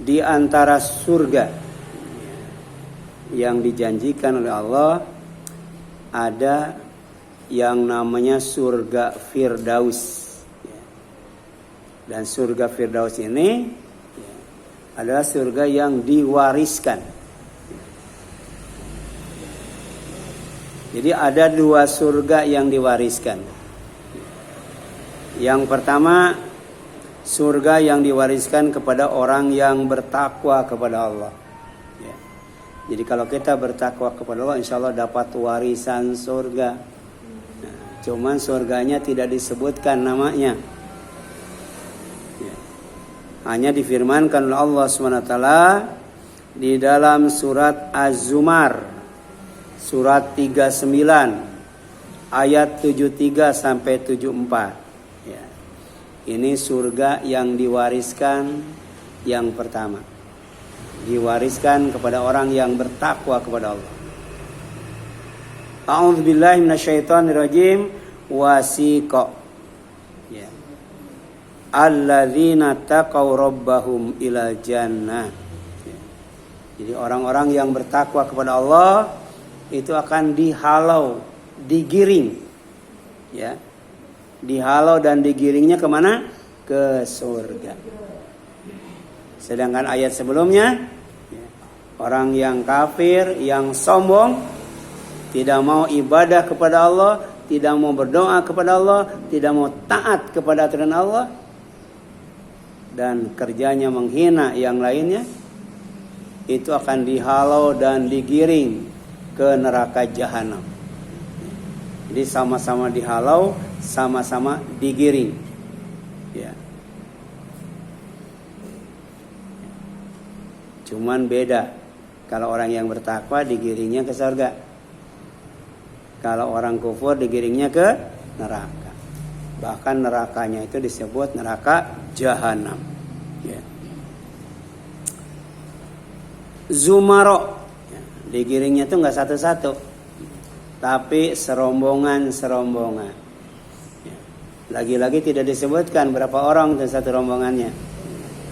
di antara surga yang dijanjikan oleh Allah ada yang namanya surga Firdaus. Dan surga Firdaus ini adalah surga yang diwariskan. Jadi ada dua surga yang diwariskan. Yang pertama, surga yang diwariskan kepada orang yang bertakwa kepada Allah. Jadi kalau kita bertakwa kepada Allah, insya Allah dapat warisan surga. Nah, cuman surganya tidak disebutkan namanya. Hanya difirmankan oleh Allah SWT di dalam surat Az-Zumar, surat 39, ayat 73 sampai 74. Ya. Ini surga yang diwariskan yang pertama. Diwariskan kepada orang yang bertakwa kepada Allah. A'udzubillahi minasyaitonirrajim. Wasiqa. Ya. Alladzina taqaw rabbahum ilal jannah. Ya. Jadi orang-orang yang bertakwa kepada Allah itu akan dihalau, digiring. Ya. Dihalau dan digiringnya kemana? Ke surga. Sedangkan ayat sebelumnya, orang yang kafir, yang sombong, tidak mau ibadah kepada Allah, tidak mau berdoa kepada Allah, tidak mau taat kepada aturan Allah, dan kerjanya menghina yang lainnya, itu akan dihalau dan digiring ke neraka jahanam. Jadi sama-sama dihalau, sama-sama digiring. Ya. Cuman beda. Kalau orang yang bertakwa digiringnya ke surga. Kalau orang kufur digiringnya ke neraka. Bahkan nerakanya itu disebut neraka jahanam. Ya. Zumaro. Ya. Digiringnya itu nggak satu-satu, tapi serombongan-serombongan. Ya. Lagi-lagi tidak disebutkan berapa orang dan satu rombongannya.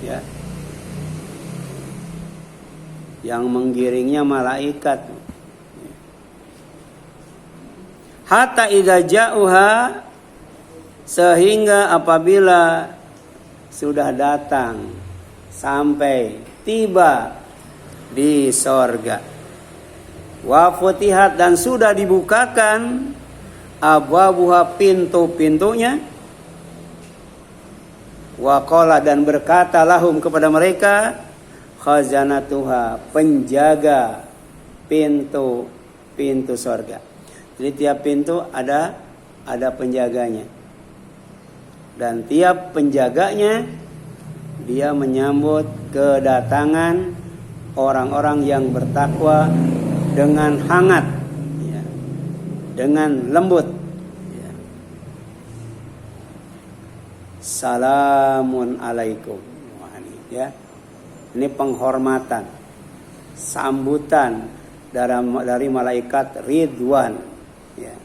Ya. Yang menggiringnya malaikat. Hatta idza ja'uha, sehingga apabila sudah datang sampai tiba di sorga, wa futihat, dan sudah dibukakan abwabuha, pintu-pintunya, wa qala, dan berkata lahum kepada mereka, khazanatuha, penjaga pintu sorga. Jadi tiap pintu ada penjaganya. Dan tiap penjaganya dia menyambut kedatangan orang-orang yang bertakwa dengan hangat, ya, dengan lembut. Ya. Salamun alaikum. Ya. Ini penghormatan, sambutan dari malaikat Ridwan. Ya.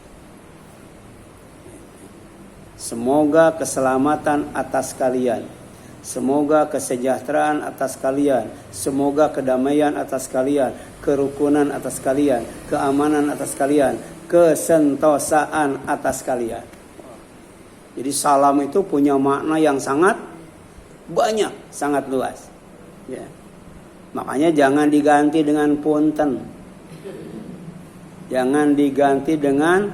Semoga keselamatan atas kalian, semoga kesejahteraan atas kalian, semoga kedamaian atas kalian, kerukunan atas kalian, keamanan atas kalian, kesentosaan atas kalian. Jadi salam itu punya makna yang sangat banyak, sangat luas. Ya. Makanya jangan diganti dengan punten. Jangan diganti dengan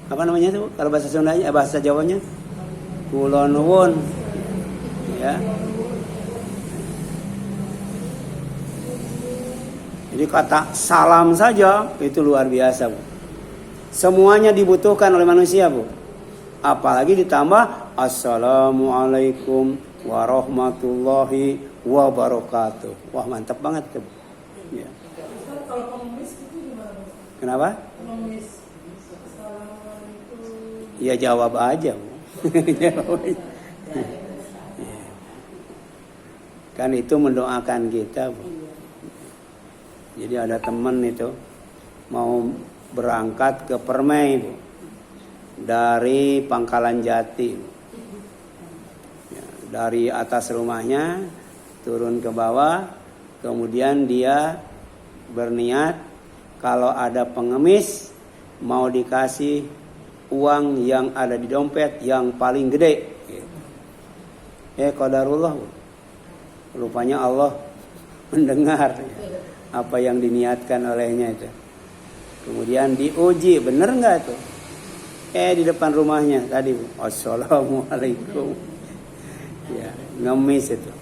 apa namanya itu kalau bahasa Sundanya, bahasa Jawanya? Kula nuwun. Ya. Jadi kata salam saja itu luar biasa, Bu. Semuanya dibutuhkan oleh manusia, Bu. Apalagi ditambah assalamualaikum warahmatullahi wabarakatuh. Wah, mantap banget tuh. Ya. Kalau pengemis itu gimana? Kenapa? Pengemis. Ya jawab aja. Jawab aja. Kan itu mendoakan kita, Bu. Jadi ada teman itu mau berangkat ke Permai, Bu, dari Pangkalan Jati. Ya, dari atas rumahnya turun ke bawah, kemudian dia berniat kalau ada pengemis mau dikasih uang yang ada di dompet yang paling gede. Qadarullah, rupanya Allah mendengar apa yang diniatkan olehnya itu. Kemudian diuji, bener nggak itu? Di depan rumahnya tadi, assalamualaikum, ya, ngemis itu.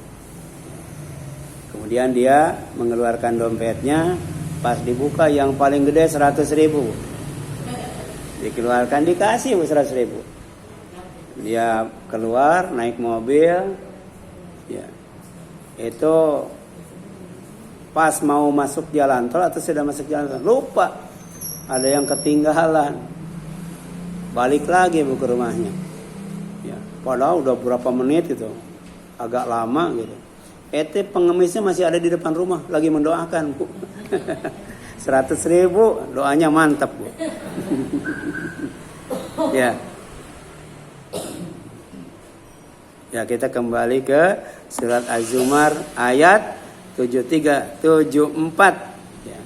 Kemudian dia mengeluarkan dompetnya, pas dibuka yang paling gede 100.000. Dikeluarkan, dikasih 100.000. Dia keluar naik mobil, ya, itu pas mau masuk jalan tol atau sudah masuk jalan tol, lupa ada yang ketinggalan. Balik lagi Bu ke rumahnya, ya, padahal udah berapa menit gitu, agak lama gitu. Pengemisnya masih ada di depan rumah lagi mendoakan Bu. 100.000, doanya mantap Bu. Ya. Ya, kita kembali ke surat Az-Zumar ayat 73, 74. Ya.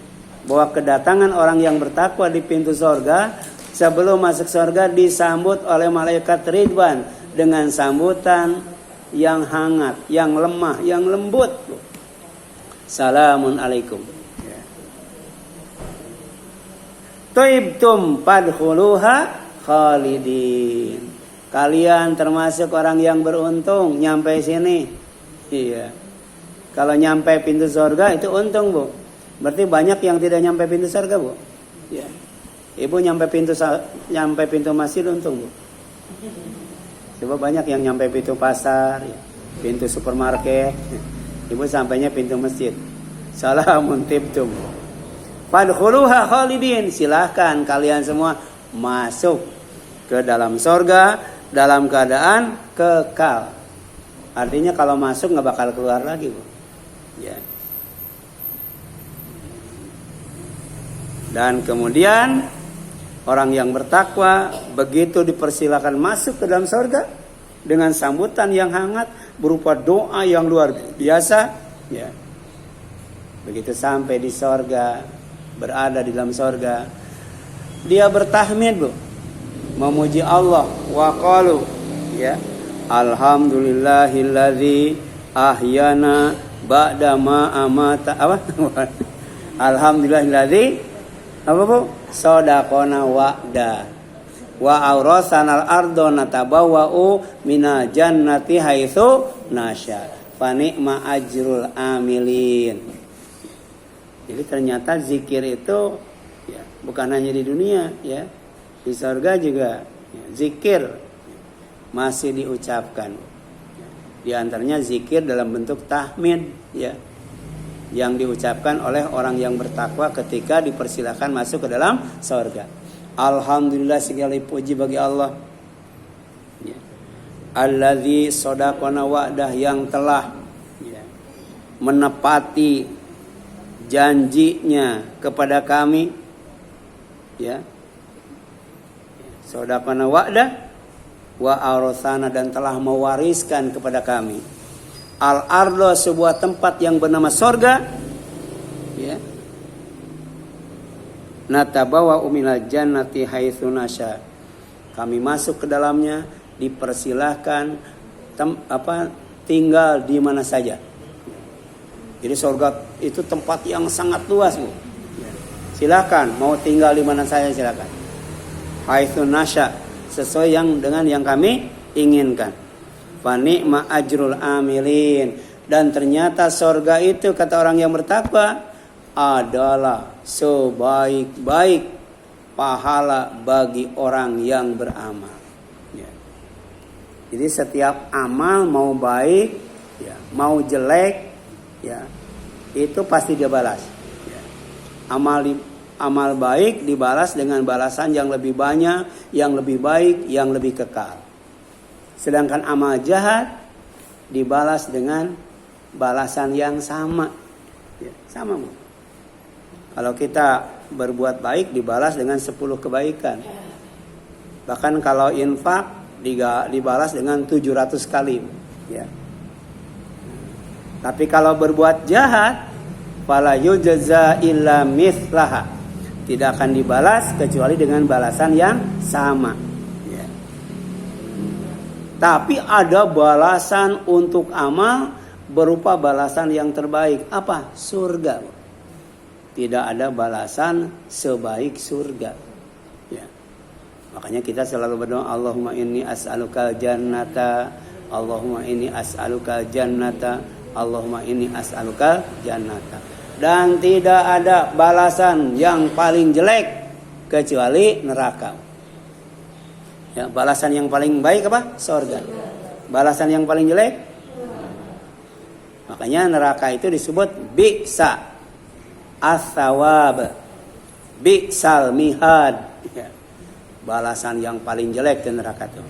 Bahwa kedatangan orang yang bertakwa di pintu sorga, sebelum masuk sorga disambut oleh malaikat Ridwan dengan sambutan yang hangat, yang lemah, yang lembut. Salamun alaikum. Ya. Tuibtum fadkhuluha khalidin. Kalian termasuk orang yang beruntung nyampe sini. Iya. Kalau nyampe pintu surga itu untung Bu. Berarti banyak yang tidak nyampe pintu surga Bu. Iya. Ibu nyampe pintu masjid untung Bu. Coba banyak yang nyampe pintu pasar, ya, pintu supermarket. Ibu sampainya pintu masjid. Salamun tibtum. Fadkhuluha khalidin. Silahkan kalian semua masuk ke dalam surga dalam keadaan kekal. Artinya kalau masuk nggak bakal keluar lagi Bu. Ya. Dan kemudian orang yang bertakwa begitu dipersilakan masuk ke dalam surga dengan sambutan yang hangat berupa doa yang luar biasa. Ya. Begitu sampai di surga, berada di dalam surga, dia bertahmid Bu, memuji Allah, wa qalu, ya, alhamdulillahilladzi ahyana ba'da ma amata, apa? Alhamdulillahilladzi, apa Bu? Sadaqana wa'da wa aurasanal ardo natabawwa'u mina jannati haitsu nasya fa ni'ma ajrul amilin. Jadi ternyata zikir itu, ya, bukan hanya di dunia, ya, di surga juga, ya, zikir masih diucapkan. Di antaranya zikir dalam bentuk tahmid, ya, yang diucapkan oleh orang yang bertakwa ketika dipersilakan masuk ke dalam surga. Alhamdulillah, segala puji bagi Allah, ya, alladzi sadaqana wa'dah, yang telah, ya, menepati janjinya kepada kami, ya, sadaqana wa'dah wa aurasana, dan telah mewariskan kepada kami al-ardo, sebuah tempat yang bernama sorga, ya, natabawa minal jannati haitsu nasya, kami masuk ke dalamnya, dipersilahkan tinggal di mana saja. Jadi surga itu tempat yang sangat luas Bu. Silakan mau tinggal di mana saja silakan. Haitsu nasya, sesuai dengan yang kami inginkan. Fa ni'ma ajrul amilin, dan ternyata surga itu kata orang yang bertakwa adalah sebaik-baik pahala bagi orang yang beramal. Ya. Jadi setiap amal mau baik, ya, mau jelek, ya, itu pasti dia balas. Ya. Amal baik dibalas dengan balasan yang lebih banyak, yang lebih baik, yang lebih kekal. Sedangkan amal jahat dibalas dengan balasan yang sama. Ya, sama Bu. Kalau kita berbuat baik dibalas dengan 10 kebaikan. Bahkan kalau infak dibalas dengan 700 kali. Ya. Tapi kalau berbuat jahat, fala yujza illa mithlaha, tidak akan dibalas kecuali dengan balasan yang sama. Ya. Tapi ada balasan untuk amal berupa balasan yang terbaik. Apa? Surga. Tidak ada balasan sebaik surga. Ya. Makanya kita selalu berdoa, Allahumma inni as'aluka jannata, Allahumma inni as'aluka jannata, Allahumma inni as'aluka jannata. Dan tidak ada balasan yang paling jelek kecuali neraka. Ya, balasan yang paling baik apa? Surga. Balasan yang paling jelek? Makanya neraka itu disebut bi'sa as-sawab, bi'sal mihad. Ya. Balasan yang paling jelek di neraka itu.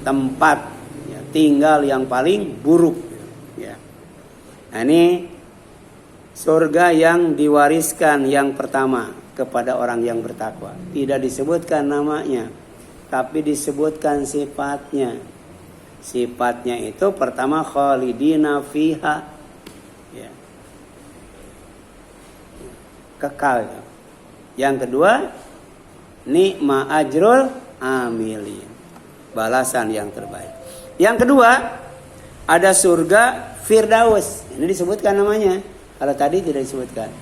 Tempat ya, tinggal yang paling buruk. Ya. Nah, ini surga yang diwariskan yang pertama kepada orang yang bertakwa. Tidak disebutkan namanya, tapi disebutkan sifatnya. Sifatnya itu pertama khalidina fiha, ya. Kekal. Yang kedua ni'ma ajrul amilin, balasan yang terbaik. Yang kedua ada surga Firdaus. Ini disebutkan namanya. Kalau tadi tidak disebutkan.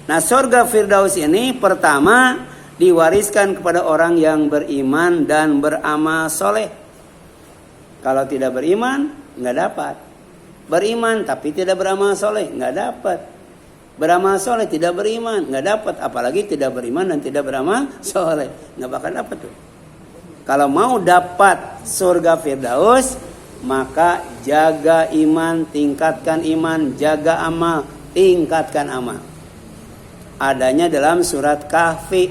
Nah, surga Firdaus ini pertama diwariskan kepada orang yang beriman dan beramal soleh. Kalau tidak beriman, nggak dapat. Beriman tapi tidak beramal soleh, nggak dapat. Beramal soleh tidak beriman, nggak dapat. Apalagi tidak beriman dan tidak beramal soleh, nggak bakal dapat tuh. Kalau mau dapat surga Firdaus, maka jaga iman, tingkatkan iman, jaga amal, tingkatkan amal. Adanya dalam surat Kahfi,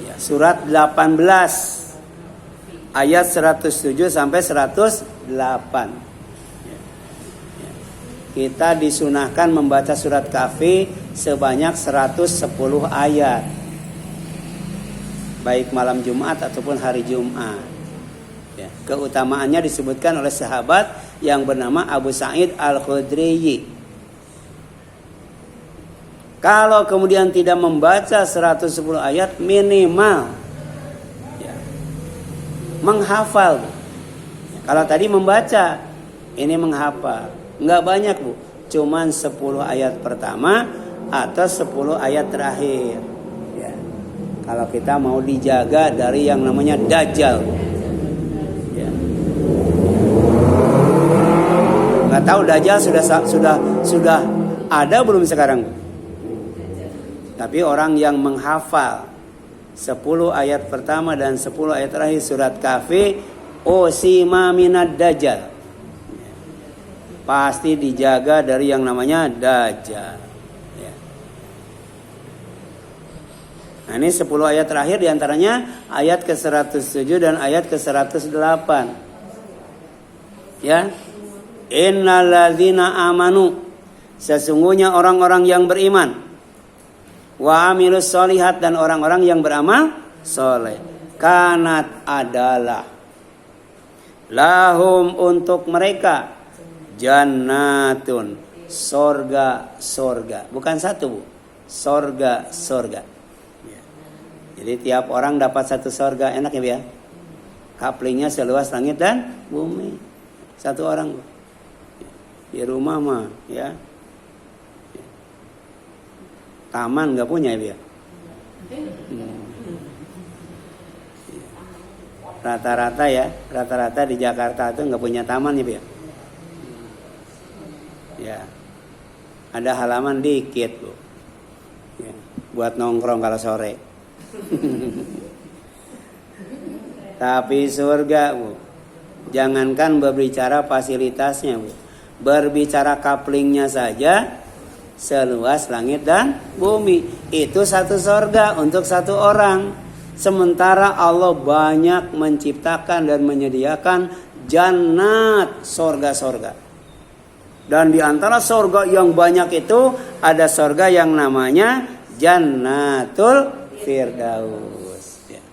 ya, surat 18 ayat 107 sampai 108. Ya. Kita disunahkan membaca surat Kahfi sebanyak 110 ayat, baik malam Jumat ataupun hari Jumat. Ya. Keutamaannya disebutkan oleh sahabat yang bernama Abu Sa'id Al-Khudri. Kalau kemudian tidak membaca 110 ayat, minimal ya, menghafal. Kalau tadi membaca, ini menghafal. Enggak banyak, Bu. Cuman 10 ayat pertama atau 10 ayat terakhir. Ya. Kalau kita mau dijaga dari yang namanya Dajjal. Ya. Enggak tahu Dajjal sudah ada belum sekarang, Bu? Tapi orang yang menghafal 10 ayat pertama dan 10 ayat terakhir surat Kahfi, usima minad dajjal, pasti dijaga dari yang namanya Dajjal. Ya. Nah, ini 10 ayat terakhir diantaranya ayat ke-107 dan ayat ke-108. Ya. Innalladzina amanu, sesungguhnya orang-orang yang beriman, wa amilus solihat, dan orang-orang yang beramal soleh, kanat adalah lahum untuk mereka jannatun, sorga, bukan satu, Bu, sorga. Ya. Jadi tiap orang dapat satu sorga, enak ya, Bu, ya. Kaplingnya seluas langit dan bumi, satu orang, Bu. Di rumah mah ya, taman nggak punya ya, dia. Rata-rata di Jakarta itu nggak punya taman ya, dia. Ya, ada halaman dikit, Bu. Ya, buat nongkrong kalau sore. Tapi surga, Bu, jangankan berbicara fasilitasnya, Bu, berbicara kaplingnya saja seluas langit dan bumi. Itu satu sorga untuk satu orang. Sementara Allah banyak menciptakan dan menyediakan jannat, sorga-sorga. Dan di antara sorga yang banyak itu ada sorga yang namanya Jannatul Firdaus. Ya.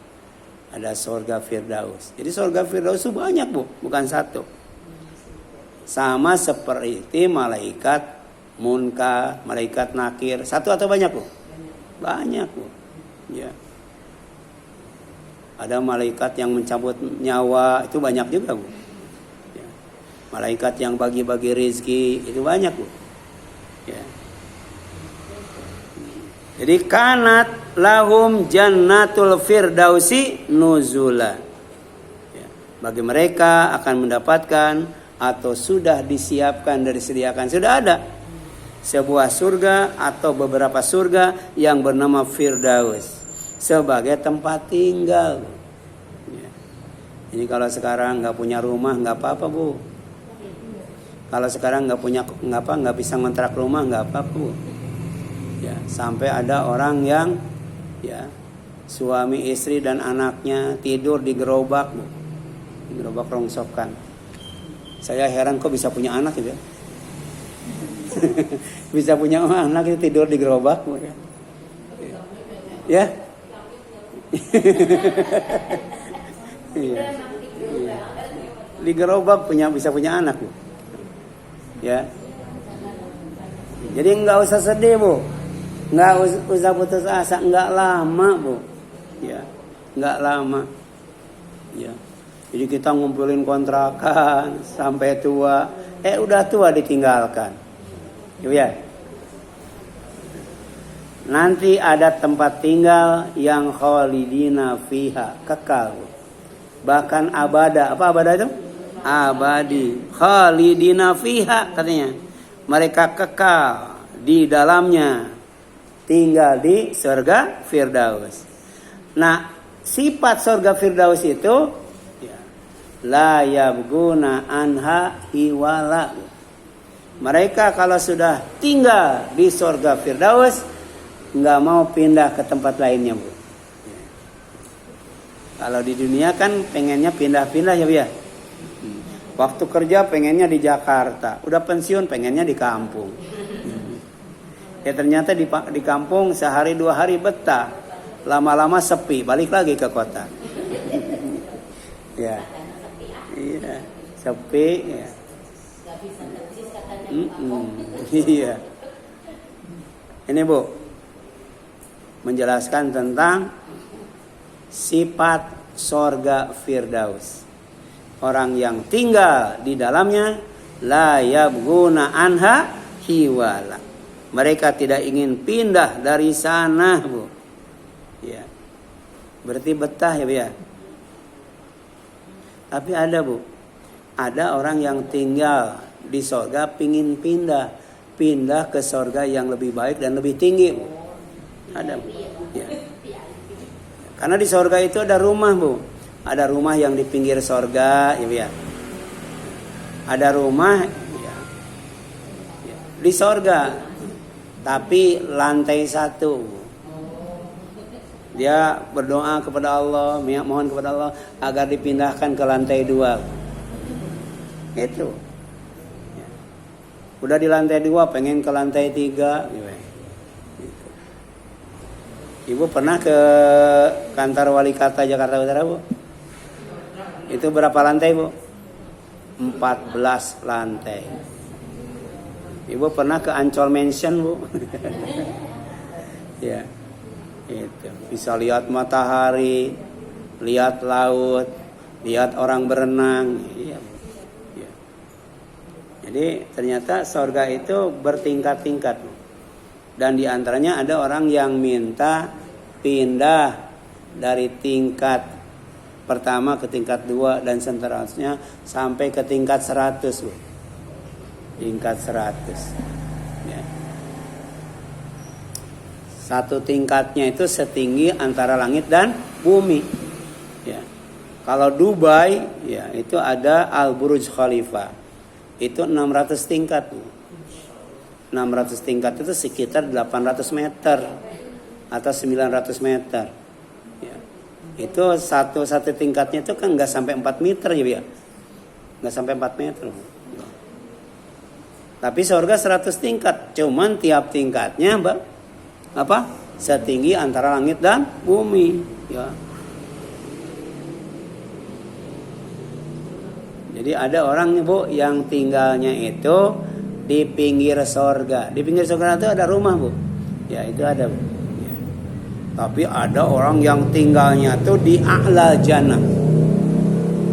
Ada sorga Firdaus. Jadi sorga Firdaus itu banyak, Bu, bukan satu. Sama seperti malaikat Munkar, malaikat Nakir. Satu atau banyak Bu? Banyak Bu. Ya. Ada malaikat yang mencabut nyawa, itu banyak juga Bu. Ya. Malaikat yang bagi-bagi rezeki, itu banyak Bu. Ya. Jadi kanat lahum jannatul firdausi nuzula. Ya. Bagi mereka akan mendapatkan atau sudah disiapkan dari disediakan, sudah ada sebuah surga atau beberapa surga yang bernama Firdaus sebagai tempat tinggal. Ya. Ini kalau sekarang nggak punya rumah nggak apa-apa Bu. Kalau sekarang nggak bisa ngontrak rumah nggak apa-apa Bu. Ya, sampai ada orang yang ya suami istri dan anaknya tidur di gerobak Bu. Di gerobak rongsokan. Saya heran kok bisa punya anak gitu ya. Bisa punya anak itu tidur di gerobak Bu. Ya. Iya. Di gerobak bisa punya anak Bu. Ya. Jadi nggak usah sedih Bu, nggak usah putus asa, nggak lama Bu. Ya, nggak lama. Ya. Jadi kita ngumpulin kontrakan sampai tua, udah tua ditinggalkan. Ya. Nanti ada tempat tinggal yang khalidina fiha, kekal. Bahkan abada. Apa abada itu? Abadi. Khalidina fiha katanya. Mereka kekal di dalamnya. Tinggal di surga Firdaus. Nah, sifat surga Firdaus itu ya, la yabguna anha hiwala. Mereka kalau sudah tinggal di surga Firdaus nggak mau pindah ke tempat lainnya Bu. Kalau di dunia kan pengennya pindah-pindah ya Bu ya. Waktu kerja pengennya di Jakarta, udah pensiun pengennya di kampung. Ya ternyata di kampung sehari 2 hari betah, lama-lama sepi, balik lagi ke kota. Ya, iya, sepi. Ya. Iya. Ini Bu, menjelaskan tentang sifat sorga Firdaus. Orang yang tinggal di dalamnya la yabghuna anha hiwala. Mereka tidak ingin pindah dari sana Bu. Ya. Berarti betah ya Bu ya. Tapi ada Bu, ada orang yang tinggal di sorga pingin pindah ke sorga yang lebih baik dan lebih tinggi Bu. Ada Bu. Ya. Karena di sorga itu ada rumah Bu. Ada rumah yang di pinggir sorga ya Bu ya. Ada rumah ya, di sorga, tapi lantai 1 Bu. Dia berdoa kepada Allah, mohon kepada Allah agar dipindahkan ke lantai 2. Itu. Ya. Udah di lantai 2 pengen ke lantai 3. Gitu. Ibu pernah ke kantor wali kota Jakarta Utara Bu? Itu berapa lantai Bu? 14 lantai. Ibu pernah ke Ancol Mansion Bu? Ya. Itu bisa lihat matahari, lihat laut, lihat orang berenang. Iya. Ya. Jadi ternyata surga itu bertingkat-tingkat. Dan diantaranya ada orang yang minta pindah dari tingkat pertama ke tingkat 2 dan seterusnya sampai ke tingkat 100 Bu. Tingkat 100. Ya. Satu tingkatnya itu setinggi antara langit dan bumi. Ya. Kalau Dubai, ya itu ada Al Burj Khalifa. Itu 600 tingkat. 600 tingkat itu sekitar 800 meter atau 900 meter. Ya. Itu satu tingkatnya itu kan nggak sampai 4 meter ya, nggak sampai 4 meter. Tapi surga 100 tingkat, cuman tiap tingkatnya apa? Setinggi antara langit dan bumi. Ya. Jadi Jadi ada orang Bu yang tinggalnya itu di pinggir sorga. Di pinggir sorga itu ada rumah Bu. Ya itu ada Bu. Ya. Tapi ada orang yang tinggalnya itu di a'la jannah.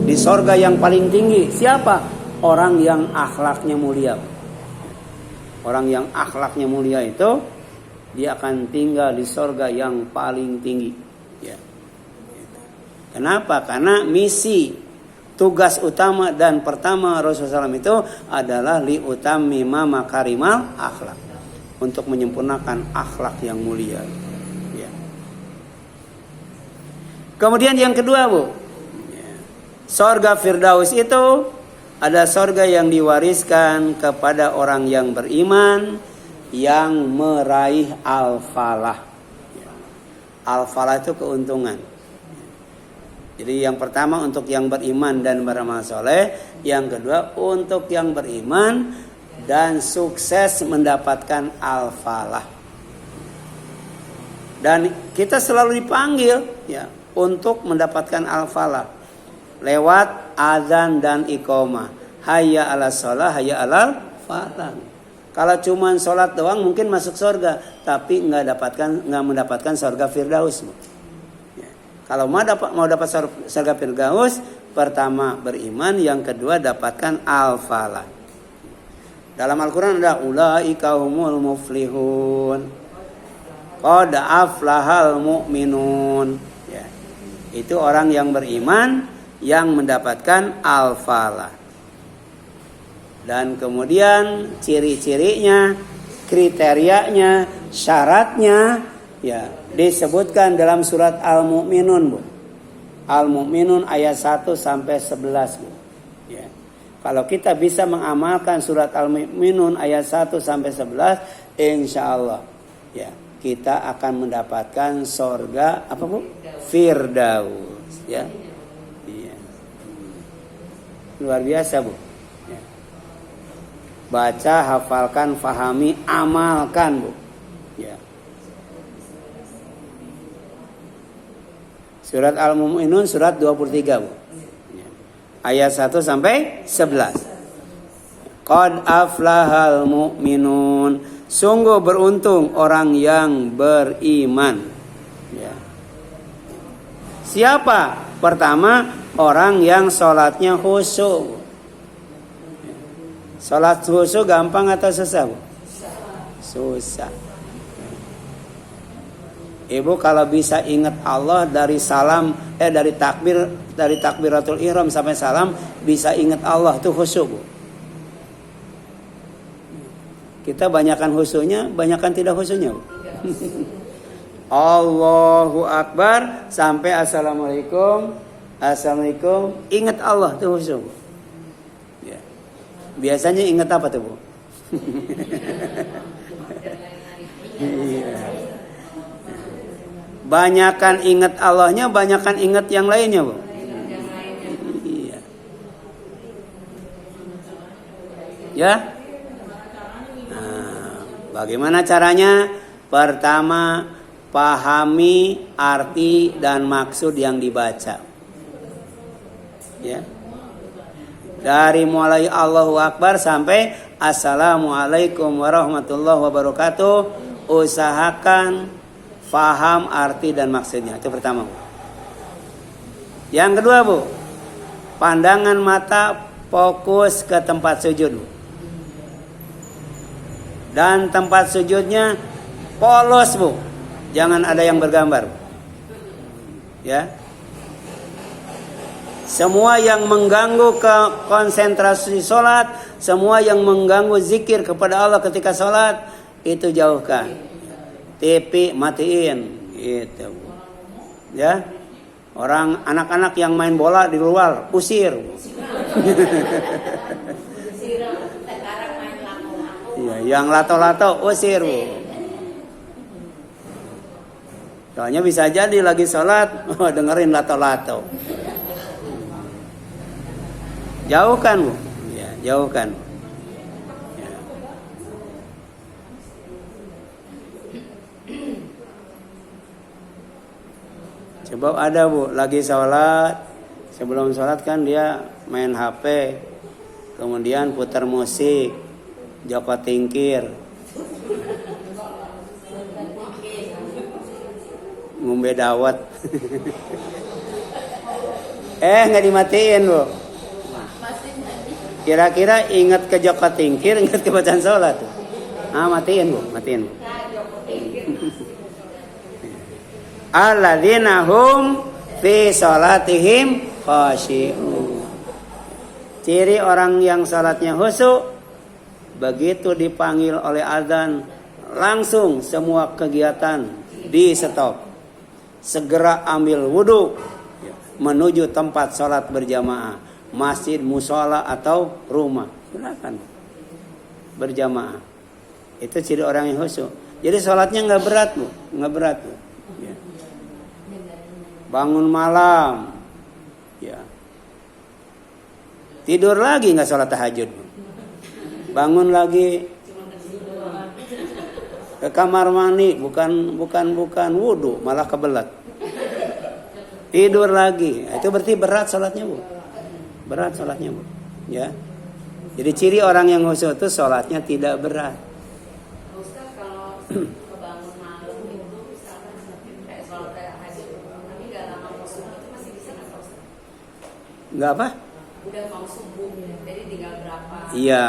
Di sorga yang paling tinggi. Siapa? Orang yang akhlaknya mulia. Orang yang akhlaknya mulia itu dia akan tinggal di sorga yang paling tinggi. Ya. Kenapa? Karena misi tugas utama dan pertama Rasulullah SAW itu adalah liutammima makarimal akhlak, untuk menyempurnakan akhlak yang mulia. Ya. Kemudian yang kedua Bu, ya. Sorga Firdaus itu ada sorga yang diwariskan kepada orang yang beriman yang meraih al-falah. Al-falah itu keuntungan. Jadi yang pertama untuk yang beriman dan beramal soleh, yang kedua untuk yang beriman dan sukses mendapatkan al-falah. Dan kita selalu dipanggil ya untuk mendapatkan al-falah lewat azan dan iqamah. Hayya 'alas shalah, hayya 'alal falah. Kalau cuma sholat doang mungkin masuk surga, tapi nggak mendapatkan surga Firdaus. Ya. Kalau mau dapat surga Firdaus, pertama beriman, yang kedua dapatkan al-falah. Dalam Al-Quran ada ulaika humul muflihun, qad aflahal mu'minun. Ya. Itu orang yang beriman yang mendapatkan al-falah. Dan kemudian ciri-cirinya, kriterianya, syaratnya ya disebutkan dalam surat Al-Mu'minun Bu. Al-Mu'minun ayat 1 sampai 11 Bu. Ya. Kalau kita bisa mengamalkan surat Al-Mu'minun ayat 1 sampai 11, insyaallah ya kita akan mendapatkan sorga apa Bu? Firdaus ya. Iya. Luar biasa Bu. Baca, hafalkan, fahami, amalkan Bu. Ya. Surat Al-Mu'minun surat 23 Bu. Ya. Ayat 1 sampai 11. Qad aflahal mu'minun. Sungguh beruntung orang yang beriman. Ya. Siapa? Pertama, orang yang sholatnya khusyuk. Salat khusyuk gampang atau susah Bu? Susah. Ibu kalau bisa ingat Allah dari takbiratul ihram sampai salam, bisa ingat Allah itu khusyuk Bu. Kita banyakkan khusyuknya, banyakkan tidak khusyuknya Bu. Allahu Akbar sampai assalamualaikum, ingat Allah itu khusyuk Bu. Biasanya ingat apa tuh Bu? Banyakan ingat Allahnya, banyakan ingat yang lainnya Bu. Iya. Ya. Nah, bagaimana caranya? Pertama, pahami arti dan maksud yang dibaca. Ya. Dari mulai Allahu Akbar sampai Assalamualaikum warahmatullahi wabarakatuh, usahakan faham arti dan maksudnya. Itu pertama Bu. Yang kedua Bu, pandangan mata fokus ke tempat sujud Bu. Dan tempat sujudnya polos Bu. Jangan ada yang bergambar Bu. Ya. Semua yang mengganggu ke konsentrasi sholat, semua yang mengganggu zikir kepada Allah ketika sholat, itu jauhkan. TV matiin, gitu. Ya, orang anak-anak yang main bola di luar, usir. Iya, yang lato-lato usir Bu. Soalnya bisa jadi lagi sholat, dengerin lato-lato. Jauhkan Bu, ya, jauhkan. Ya. Coba ada Bu, lagi sholat Sebelum sholat kan dia main HP, kemudian putar musik, Joko Tingkir, ngombe dawet. Nggak dimatiin bu. Kira-kira ingat ke Joko Tingkir, ingat ke bacaan sholat. Matiin bu, matiin bu. Alladzina hum fi sholatihim khashi'un. Ciri orang yang sholatnya khusyuk, begitu dipanggil oleh azan, langsung semua kegiatan di stop. Segera ambil wudhu, menuju tempat sholat berjamaah, masjid, musola atau rumah. Silakan berjamaah. Itu ciri orang yang khusyuk. Jadi sholatnya nggak berat bu, nggak berat bu. Ya. Bangun malam, ya. Tidur lagi nggak sholat tahajud, bu. Bangun lagi ke kamar mandi, bukan wudhu, malah kebelat. Tidur lagi, itu berarti berat sholatnya bu, berat sholatnya bu, ya. Jadi ciri orang yang khusyuk itu sholatnya tidak berat. Ustaz, kalau kebangun malam itu misalkan kayak sholat tahajud, tapi nggak lama mau subuh itu masih bisa nggak Ustaz? Nggak apa? Udah mau subuh, jadi tinggal berapa? Iya,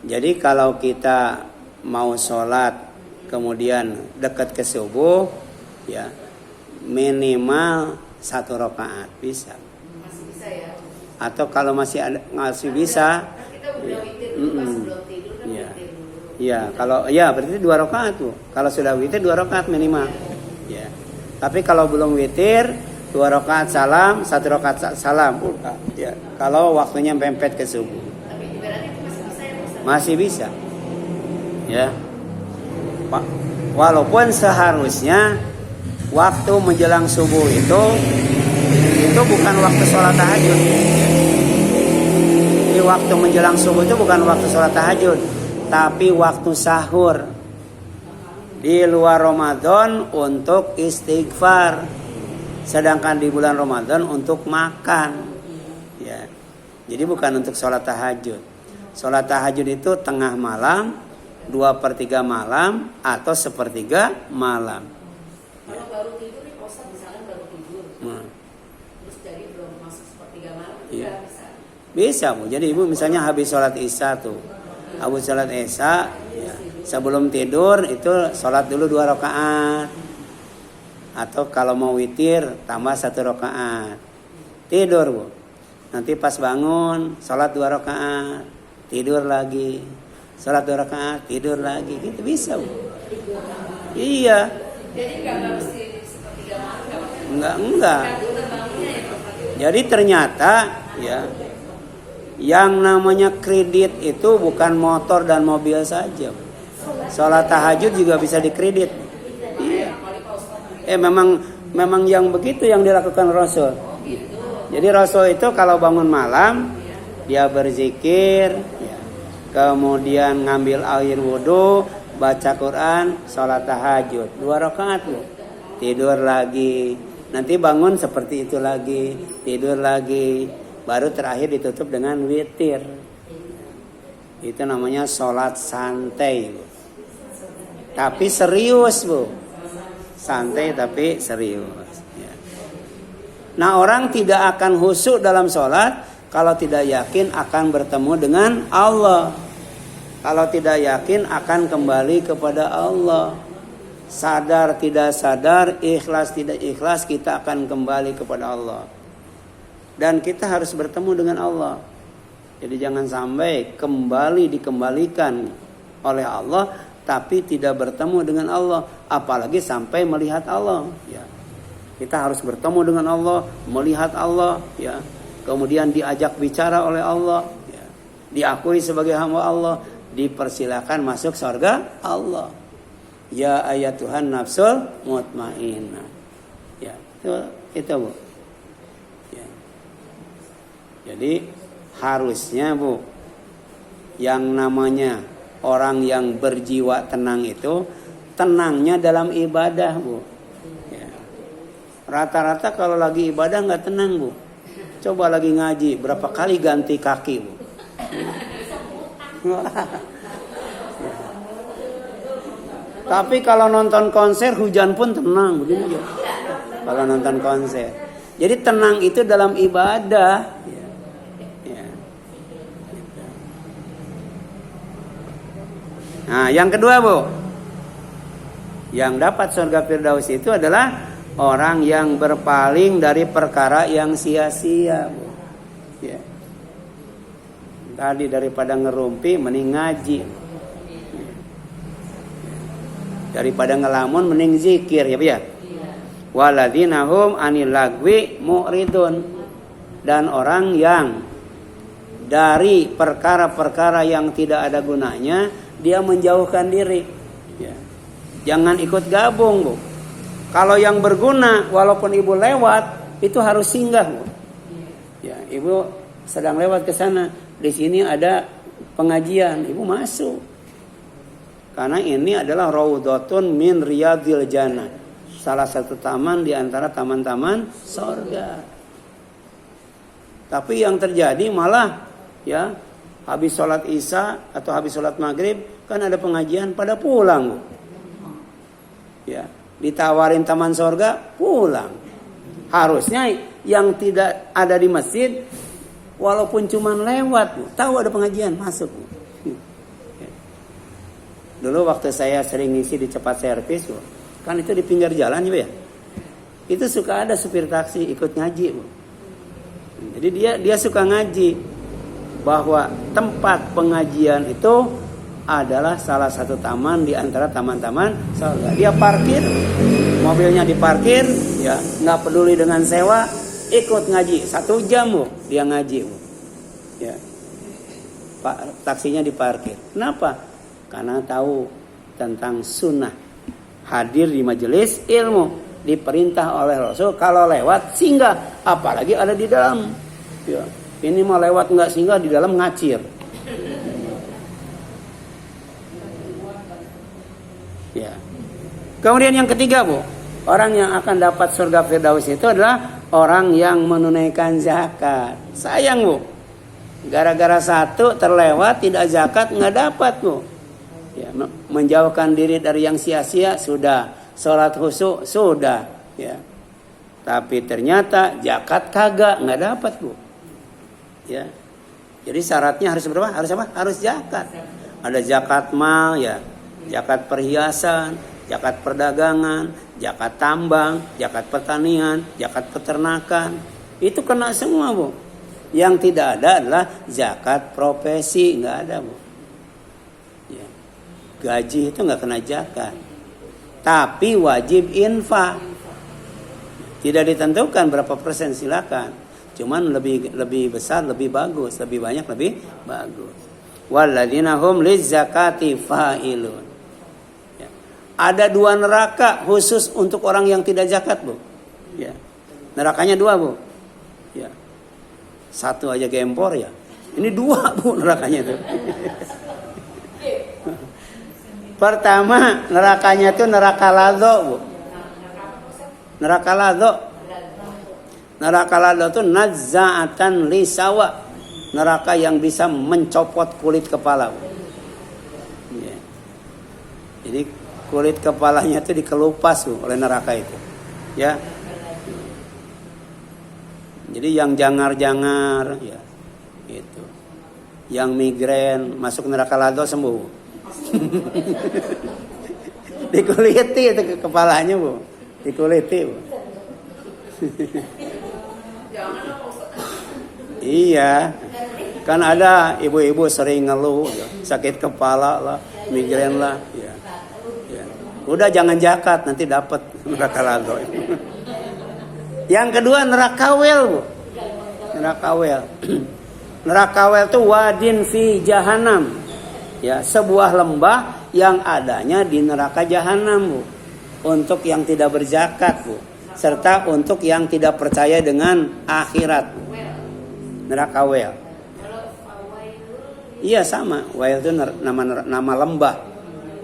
jadi kalau kita mau sholat kemudian dekat ke subuh, ya minimal 1 rakaat bisa. Masih bisa ya? Atau kalau masih bisa, Kan kita udah witir dulu pas sebelum tidur kan Iya. witir dulu. ya kalau ya berarti 2 rakaat tuh. Kalau sudah witir 2 rakaat minimal. Ya. Tapi kalau belum witir 2 rakaat salam, 1 rakaat salam. Ya. Kalau waktunya mepet ke subuh. Tapi ibaratnya itu masih bisa ya Ustaz? Masih bisa. Ya. Pak, walaupun seharusnya waktu menjelang subuh itu bukan waktu sholat tahajud. Di waktu menjelang subuh itu bukan waktu sholat tahajud, tapi waktu sahur. Di luar Ramadan untuk istighfar, sedangkan di bulan Ramadan untuk makan. Ya. Jadi bukan untuk sholat tahajud. Sholat tahajud itu tengah malam, 2/3 malam, atau 1/3 malam. Kalau baru tidur nih Ustaz, misalkan baru tidur, terus jadi belum masuk 1/3 malam, Iya. nggak bisa. Bisa bu. Jadi ibu misalnya habis sholat isya tuh, habis sholat isya, ya, sebelum tidur itu sholat dulu 2 rakaat. Atau kalau mau witir tambah 1 rakaat. Tidur bu. Nanti pas bangun sholat 2 rakaat, tidur lagi. Sholat 2 rakaat, tidur lagi. Gitu bisa bu. Iya. Jadi nggak mesti 1/3 malam, Enggak. terbangunnya ya Ustaz. Jadi ternyata ya yang namanya kredit itu bukan motor dan mobil saja. Sholat tahajud juga bisa dikredit. Iya. Memang yang begitu yang dilakukan Rasul. Jadi Rasul itu kalau bangun malam dia berzikir, ya, kemudian ngambil air wudhu, baca Quran, sholat tahajud 2 rakaat bu. Tidur lagi. Nanti bangun seperti itu lagi, tidur lagi, baru terakhir ditutup dengan witir. Itu namanya sholat santai bu. Tapi serius bu. Santai tapi serius. Ya. Nah orang tidak akan khusyuk dalam sholat kalau tidak yakin akan bertemu dengan Allah. Kalau tidak yakin akan kembali kepada Allah. Sadar tidak sadar, ikhlas tidak ikhlas, kita akan kembali kepada Allah. Dan kita harus bertemu dengan Allah. Jadi jangan sampai dikembalikan oleh Allah, tapi tidak bertemu dengan Allah, apalagi sampai melihat Allah. Ya. Kita harus bertemu dengan Allah, melihat Allah, ya. Kemudian diajak bicara oleh Allah, ya. Diakui sebagai hamba Allah, dipersilakan masuk surga Allah. Ya ayatuhan nafsul mutmainnah. Ya, itu bu. Ya. Jadi harusnya bu, yang namanya orang yang berjiwa tenang itu tenangnya dalam ibadah bu. Ya. Rata-rata kalau lagi ibadah nggak tenang bu. Coba lagi ngaji, berapa kali ganti kaki, Bu? Tapi kalau nonton konser hujan pun tenang, begini aja. Kalau nonton konser. Jadi tenang itu dalam ibadah. Ya. Nah, yang kedua, Bu. Yang dapat surga Firdaus itu adalah orang yang berpaling dari perkara yang sia-sia, Bu. Ya. Tadi daripada ngerumpi mending ngaji. Daripada ngelamun mending zikir, ya, Bu ya. Waladzina hum anil lagwi mu'ridun. Dan orang yang dari perkara-perkara yang tidak ada gunanya dia menjauhkan diri. Ya. Jangan ikut gabung, Bu. Kalau yang berguna walaupun ibu lewat itu harus singgah, Bu. Ya, ibu sedang lewat ke sana, di sini ada pengajian, ibu masuk. Karena ini adalah raudhatun min riyadil jannah. Salah satu taman di antara taman-taman surga. Tapi yang terjadi malah ya habis sholat isya atau habis sholat maghrib kan ada pengajian pada pulang. Ya, ditawarin taman surga pulang. Harusnya yang tidak ada di masjid walaupun cuma lewat, tahu ada pengajian masuk. Dulu waktu saya sering ngisi di cepat servis, kan itu di pinggir jalan ya. Itu suka ada supir taksi ikut ngaji, Bu. Jadi dia suka ngaji bahwa tempat pengajian itu adalah salah satu taman di antara taman-taman surga. Dia parkir, mobilnya diparkir, ya nggak peduli dengan sewa, ikut ngaji 1 jam, Bu. Dia ngaji, Bu. Ya, Pak taksinya diparkir. Kenapa? Karena tahu tentang sunnah, hadir di majelis ilmu, diperintah oleh Rasul kalau lewat singgah, apalagi ada di dalam. Ya, ini mau lewat nggak singgah, di dalam ngacir. Ya. Kemudian yang ketiga, Bu, orang yang akan dapat surga Firdaus itu adalah orang yang menunaikan zakat. Sayang, Bu, gara-gara satu terlewat tidak zakat nggak dapat, Bu. Ya, menjauhkan diri dari yang sia-sia sudah, sholat khusyuk sudah, ya. Tapi ternyata zakat kagak, nggak dapat, Bu. Ya. Jadi syaratnya harus berapa? Harus apa? Harus zakat. Ada zakat mal, ya, zakat perhiasan, zakat perdagangan, zakat tambang, zakat pertanian, zakat peternakan. Itu kena semua, Bu. Yang tidak ada adalah zakat profesi, nggak ada, Bu. Gaji itu nggak kena zakat, tapi wajib infak. Tidak ditentukan berapa persen, silakan. Cuman lebih besar lebih bagus, lebih banyak lebih bagus. Walladzina hum lizzakati fa'ilun. Ya. Ada 2 neraka khusus untuk orang yang tidak zakat, Bu. Ya. Nerakanya 2, Bu. Ya. 1 aja gempor ya. Ini 2, Bu, nerakanya itu. Pertama, nerakanya itu neraka ladho, Bu. Neraka ladho. Neraka ladho itu nazza'atan lisawa. Neraka yang bisa mencopot kulit kepala, Bu. Ya. Jadi kulit kepalanya itu dikelupas, Bu, oleh neraka itu. Ya. Jadi yang jangar-jangar, ya. Itu. Yang migrain masuk neraka ladho sembuh, Bu. Dikuliti itu kepalanya, Bu. Dikuliti, Bu. Iya. Kan ada ibu-ibu sering ngeluh, ya. Sakit kepala lah, migrain lah, ya. Ya. Udah jangan zakat, nanti dapat neraka ladho. Yang kedua neraka wel, Bu. Neraka wel. Neraka wel itu wadin fi jahanam. Ya, sebuah lembah yang adanya di neraka jahanam, Bu. Untuk yang tidak berzakat, Bu, serta untuk yang tidak percaya dengan akhirat, Bu. Neraka wel. Iya sama, wel itu nama lembah.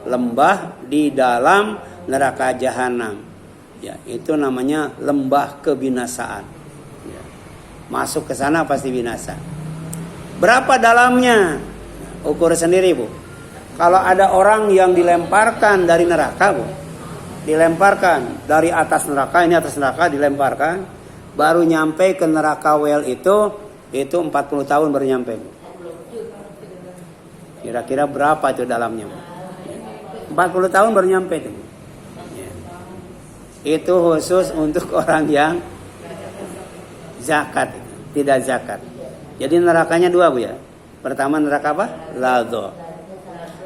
Lembah di dalam neraka jahanam. Ya, itu namanya lembah kebinasaan. Ya. Masuk ke sana pasti binasa. Berapa dalamnya? Ukur sendiri, Bu. Kalau ada orang yang dilemparkan dari neraka, Bu. Dilemparkan dari atas neraka, ini atas neraka dilemparkan, baru nyampe ke neraka well itu 40 tahun baru nyampe, Bu. Kira-kira berapa itu dalamnya, Bu? 40 tahun baru nyampe itu. Itu khusus untuk orang yang zakat, tidak zakat. Jadi nerakanya dua, Bu ya. Pertama neraka apa? Ladho.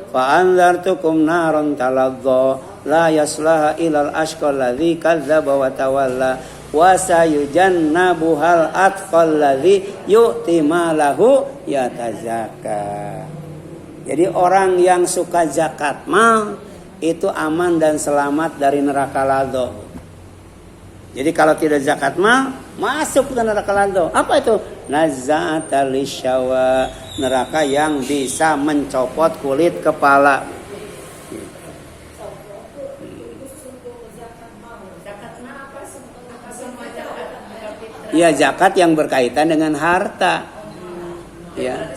Fa anzartukum naron taladho la yaslaha ilal ashqal ladzi kadzdzaba wa tawalla wa sayujannabuhal atqal ladzi yu'ti malahu yatazakka. Jadi orang yang suka zakat mal itu aman dan selamat dari neraka ladho. Jadi kalau tidak zakat mal masuk ke neraka ladho. Apa itu? Nazza'atal lisyawa, neraka yang bisa mencopot kulit kepala. Ya, zakat yang berkaitan dengan harta. Ya.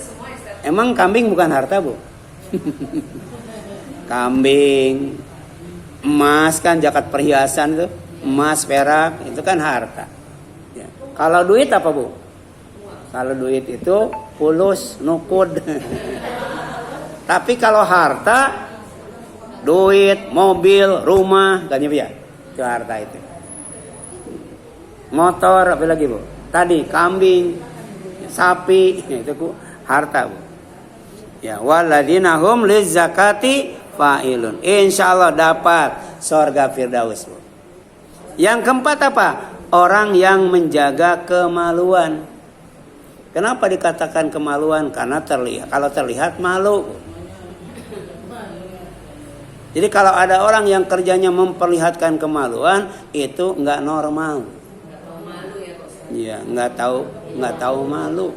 Emang kambing bukan harta, Bu? Kambing, emas kan zakat perhiasan tuh, emas, perak itu kan harta. Ya. Kalau duit apa, Bu? Kalau duit itu fulus, nukud. Tapi kalau harta, duit, mobil, rumah, kan ya, itu harta itu. Motor, apa lagi, Bu? Tadi kambing, sapi, itu harta, Bu. Ya, walladzina hum lizzakati fa'ilun. Insyaallah dapat surga Firdaus, Bu. Yang keempat apa? Orang yang menjaga kemaluan. Kenapa dikatakan kemaluan? Karena terlihat, kalau terlihat malu. Jadi kalau ada orang yang kerjanya memperlihatkan kemaluan, itu nggak normal. Iya, nggak tahu malu.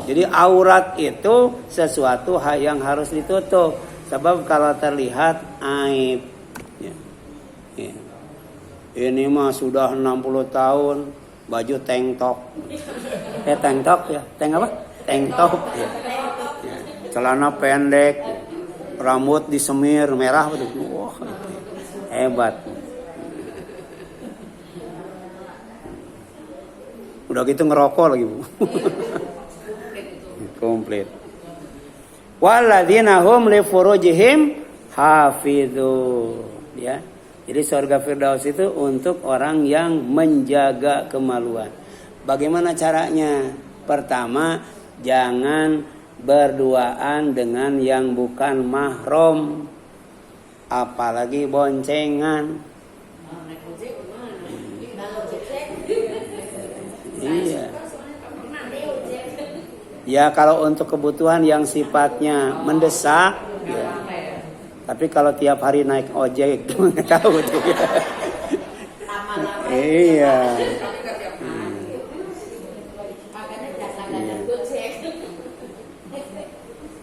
Jadi aurat itu sesuatu yang harus ditutup. Sebab kalau terlihat aib. Ya. Ya. Ini mah sudah 60 tahun. Baju tank top. Tank top ya. Tank apa? Tank top. Ya. Ya. Celana pendek. Rambut disemir merah. Wah, hebat. Udah gitu ngerokok lagi, Bu. Komplit. Walladzina hum li furujihim hafidzu. Ya. Jadi surga Firdaus itu untuk orang yang menjaga kemaluan. Bagaimana caranya? Pertama, jangan berduaan dengan yang bukan mahram. Apalagi boncengan. Iya. Ya kalau untuk kebutuhan yang sifatnya mendesak, ya. Tapi kalau tiap hari naik ojek, nggak tahu tuh ya. Iya.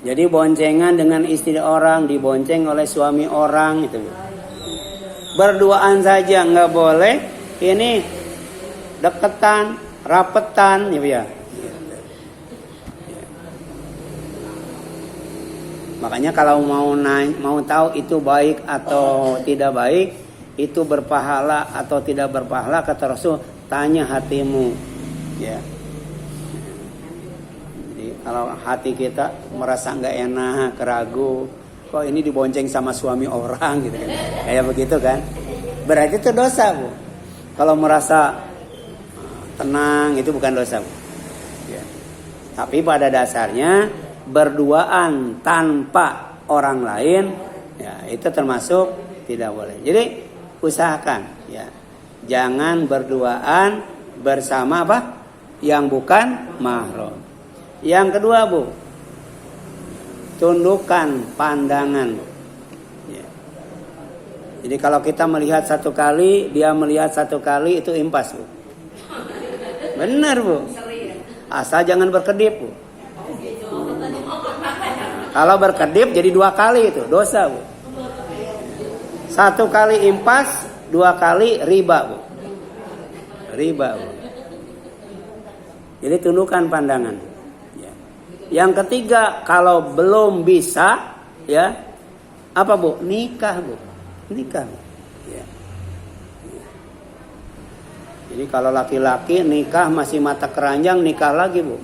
Jadi boncengan dengan istri orang, dibonceng oleh suami orang itu. Berduaan saja nggak boleh. Ini deketan, rapetan, ya. Makanya kalau mau tahu itu baik atau tidak baik, itu berpahala atau tidak berpahala, kata Rasul, tanya hatimu. Ya. Jadi kalau hati kita merasa nggak enak, keragu, kok ini dibonceng sama suami orang gitu kan. Kayak begitu kan. Berarti itu dosa, Bu. Kalau merasa tenang itu bukan dosa, Bu. Ya. Tapi pada dasarnya berduaan tanpa orang lain, ya itu termasuk tidak boleh. Jadi usahakan, ya jangan berduaan bersama apa yang bukan mahram. Yang kedua, Bu, tundukkan pandangan. Ya. Jadi kalau kita melihat satu kali, dia melihat satu kali, itu impas, Bu. Benar, Bu. Asal jangan berkedip, Bu. Kalau berkedip jadi 2 kali itu dosa, Bu. 1 kali impas, 2 kali riba, Bu. Riba, Bu. Jadi tundukkan pandangan. Ya. Yang ketiga, kalau belum bisa, ya apa Bu? Nikah Bu, nikah. Ya. Jadi kalau laki-laki nikah masih mata keranjang, nikah lagi Bu.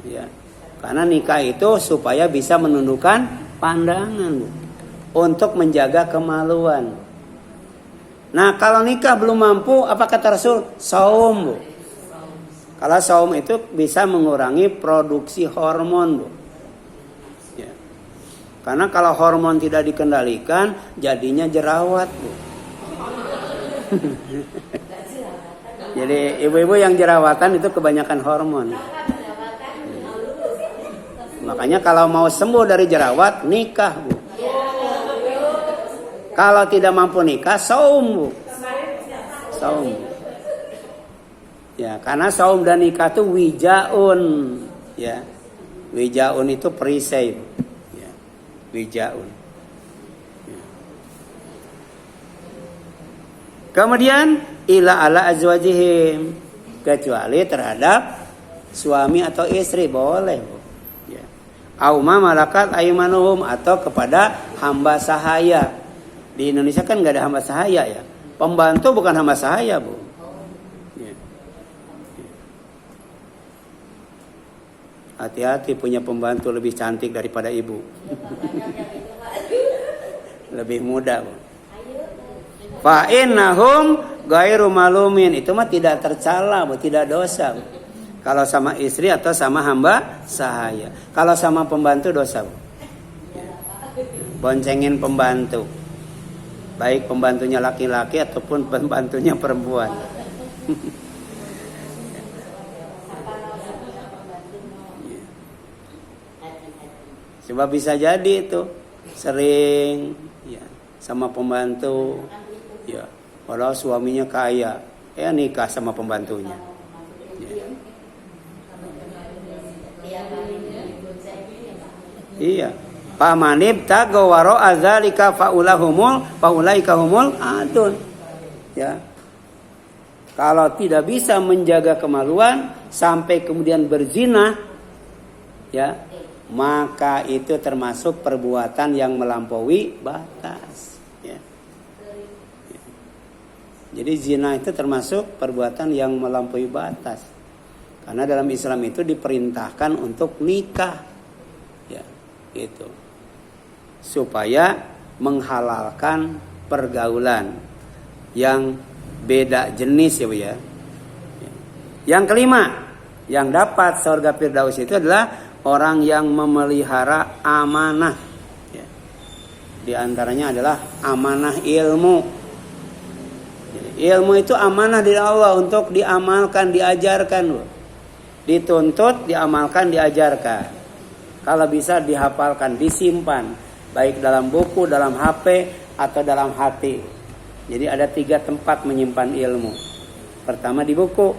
Ya. Karena nikah itu supaya bisa menundukkan pandangan Bu, untuk menjaga kemaluan. Nah kalau nikah belum mampu, apa kata Rasul? Saum Bu. Kalau saum itu bisa mengurangi produksi hormon Bu. Ya. Karena kalau hormon tidak dikendalikan, jadinya jerawat Bu. Jadi ibu-ibu yang jerawatan itu kebanyakan hormon. Makanya kalau mau sembuh dari jerawat, nikah Bu. Kalau tidak mampu nikah, saum Bu. Saum. Ya, karena saum dan nikah itu wijaun. Ya. Wijaun itu perisai. Ya. Wijaun. Ya. Kemudian ila ala azwajihim, kecuali terhadap suami atau istri boleh Bu. Ya. Au ma malakat aymanuhum, atau kepada hamba sahaya. Di Indonesia kan nggak ada hamba sahaya ya. Pembantu bukan hamba sahaya Bu. Ya. Hati-hati punya pembantu lebih cantik daripada ibu. Lebih muda Bu. Fa innahum ghairu malumin, itu mah tidak tercela Bu, tidak dosa Bu. Kalau sama istri atau sama hamba sahaya. Kalau sama pembantu dosa Bu. Ya. Boncengin pembantu. Baik pembantunya laki-laki ataupun pembantunya perempuan. Coba bisa jadi itu sering ya sama pembantu, ya padahal suaminya kaya, nikah sama pembantunya. Ya. Iya. Pamanib tagawaro azalika faulaika humul adun. Ya. Kalau tidak bisa menjaga kemaluan sampai kemudian berzina, ya, maka itu termasuk perbuatan yang melampaui batas. Ya. Ya. Jadi zina itu termasuk perbuatan yang melampaui batas. Karena dalam Islam itu diperintahkan untuk nikah, ya, gitu. Supaya menghalalkan pergaulan yang beda jenis ya Bu ya. Yang kelima, yang dapat surga Firdaus itu adalah orang yang memelihara amanah. Ya. Di antaranya adalah amanah ilmu. Jadi, ilmu itu amanah dari Allah untuk diamalkan, diajarkan Bu. Dituntut, diamalkan, diajarkan. Kalau bisa dihafalkan, disimpan. Baik dalam buku, dalam HP, atau dalam hati. Jadi ada 3 tempat menyimpan ilmu. Pertama di buku,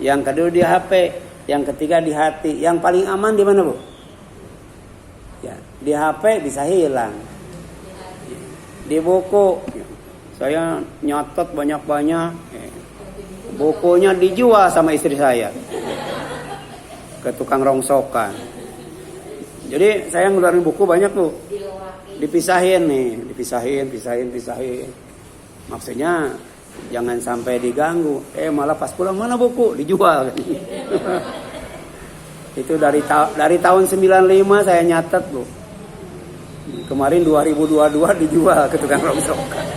yang kedua di HP, yang ketiga di hati. Yang paling aman di mana Bu? Ya, di HP bisa hilang. Di buku, saya nyatet banyak-banyak. Bukunya dijual sama istri saya ke tukang rongsokan. Jadi saya ngeluarin buku banyak tuh. Dipisahin nih, dipisahin. Maksudnya jangan sampai diganggu. Malah pas pulang mana buku? Dijual. Itu dari tahun 95 saya nyatet Bu. Kemarin 2022 dijual ke tukang rongsokan.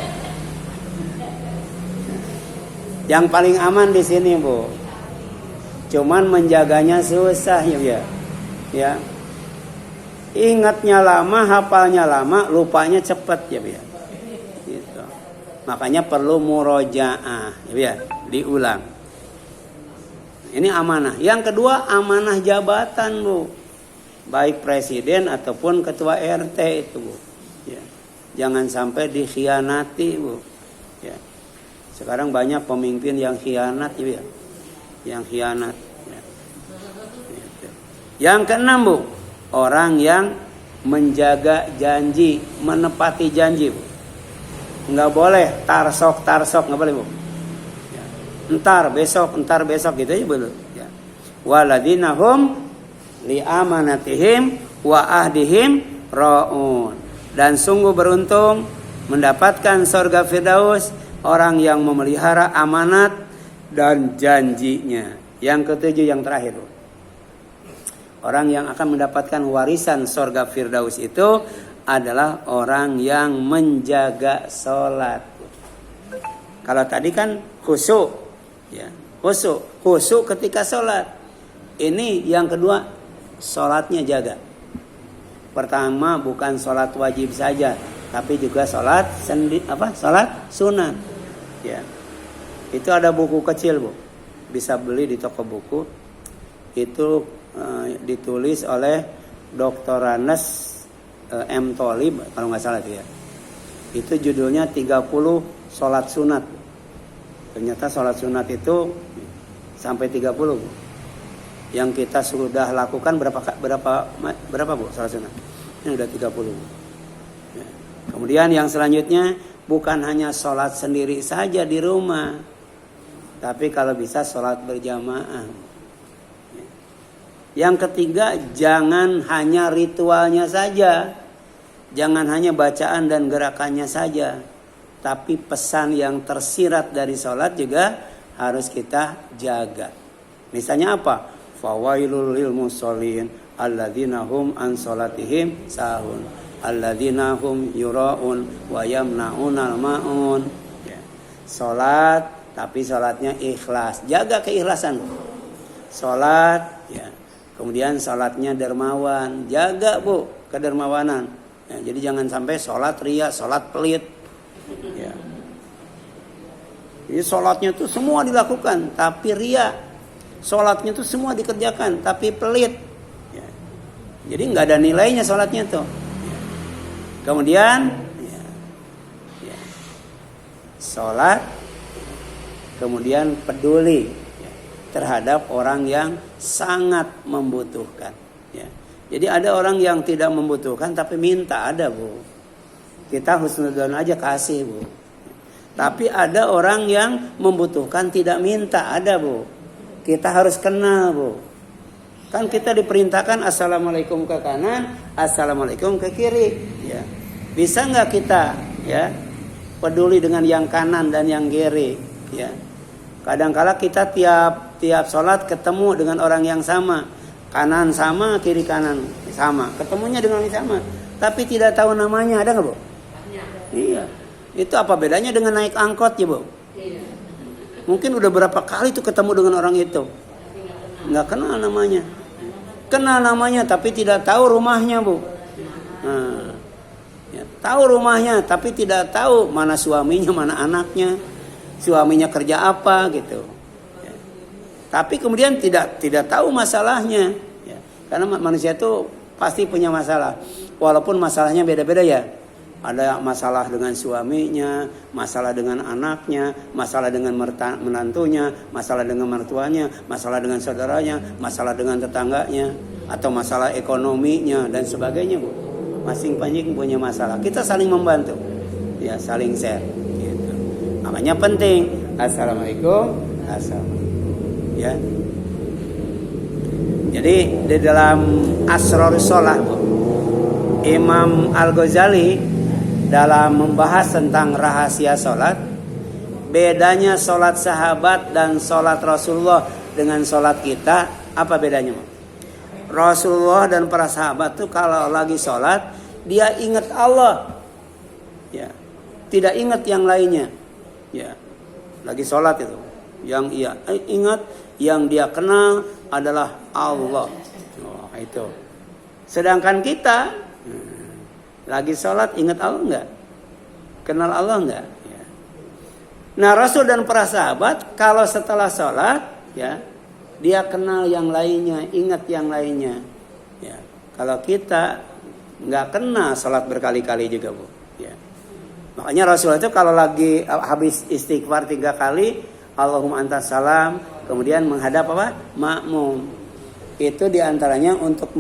Yang paling aman di sini Bu. Cuman menjaganya susah ya. Ya. Ingatnya lama, hafalnya lama, lupanya cepat ya Bu. Gitu. Makanya perlu murojaah ya, diulang. Ini amanah. Yang kedua amanah jabatan Bu. Baik presiden ataupun ketua RT itu Bu. Ya. Jangan sampai dikhianati Bu. Ya. Sekarang banyak pemimpin yang khianat ya. Yang khianat. Ya. Gitu. Yang keenam Bu. Orang yang menjaga janji, menepati janji Bu. Nggak boleh tarsok, nggak boleh Bu. Ya. Entar besok gitu aja belum. Ya. Waladina hum li amanatihim wa ahdihim raun. Dan sungguh beruntung mendapatkan surga Firdaus orang yang memelihara amanat dan janjinya. Yang ketujuh, yang terakhir, orang yang akan mendapatkan warisan surga Firdaus itu adalah orang yang menjaga sholat. Kalau tadi kan khusyuk, ya, khusyuk ketika sholat. Ini yang kedua, sholatnya jaga. Pertama bukan sholat wajib saja, tapi juga sholat sunat. Ya, itu ada buku kecil, Bu, bisa beli di toko buku. Itu ditulis oleh Dr. Anas M. Tholib kalau nggak salah itu ya. Itu judulnya 30 sholat sunat. Ternyata sholat sunat itu sampai 30. Yang kita sudah lakukan berapa Bu sholat sunat? Ini udah 30. Ya. Kemudian yang selanjutnya bukan hanya sholat sendiri saja di rumah, tapi kalau bisa sholat berjamaah. Ya. Yang ketiga, jangan hanya ritualnya saja, jangan hanya bacaan dan gerakannya saja, tapi pesan yang tersirat dari sholat juga harus kita jaga. Misalnya apa? Fawailul lil musallin alladzina hum an sholatihim sahun alladzina hum yuraun wa yamnaunal maun. Ya. Sholat tapi sholatnya ikhlas, jaga keikhlasan. Sholat, ya. Kemudian sholatnya dermawan, jaga Bu kedermawanan. Ya, jadi jangan sampai sholat ria, sholat pelit. Ya. Jadi sholatnya itu semua dilakukan tapi ria. Sholatnya itu semua dikerjakan tapi pelit. Ya. Jadi nggak ada nilainya sholatnya tuh. Ya. Kemudian ya. Sholat, kemudian peduli ya, terhadap orang yang sangat membutuhkan. Ya. Jadi ada orang yang tidak membutuhkan tapi minta, ada Bu. Kita husnudzon aja kasih Bu. Tapi ada orang yang membutuhkan tidak minta, ada Bu. Kita harus kenal Bu. Kan kita diperintahkan assalamualaikum ke kanan, assalamualaikum ke kiri. Ya. Bisa nggak kita ya peduli dengan yang kanan dan yang kiri? Ya. Kadang-kala kita tiap sholat ketemu dengan orang yang sama, kanan sama, kiri kanan sama, ketemunya dengan yang sama, tapi tidak tahu namanya, ada nggak Bu? Iya. Itu apa bedanya dengan naik angkot ya Bu? Iya. Mungkin udah berapa kali tuh ketemu dengan orang itu, nggak kenal namanya. Kenal namanya tapi tidak tahu rumahnya Bu. Nah, ya, tahu rumahnya tapi tidak tahu mana suaminya, mana anaknya, suaminya kerja apa gitu. Ya. Tapi kemudian tidak tahu masalahnya. Ya. Karena manusia itu pasti punya masalah, walaupun masalahnya beda-beda ya. Ada masalah dengan suaminya, masalah dengan anaknya, masalah dengan menantunya, masalah dengan mertuanya, masalah dengan saudaranya, masalah dengan tetangganya, atau masalah ekonominya dan sebagainya Bu. Masing-masing punya masalah. Kita saling membantu, ya saling share. Gitu. Makanya penting. Assalamualaikum, assalamualaikum. Ya. Jadi di dalam Asrarus Shalah Bu, Imam Al-Ghazali dalam membahas tentang rahasia sholat, bedanya sholat sahabat dan sholat Rasulullah dengan sholat kita, apa bedanya? Rasulullah dan para sahabat tuh kalau lagi sholat, dia ingat Allah, ya, tidak ingat yang lainnya, ya, lagi sholat itu, yang ia ingat, yang dia kenal adalah Allah, oh, itu. Sedangkan kita lagi sholat ingat Allah enggak? Kenal Allah enggak? Ya. Nah Rasul dan para sahabat kalau setelah sholat ya dia kenal yang lainnya, ingat yang lainnya. Ya. Kalau kita nggak kenal sholat berkali-kali juga Bu. Ya. Makanya Rasul itu kalau lagi habis istighfar 3 kali, Allahumma antas salam, kemudian menghadap apa? Makmum. Itu diantaranya untuk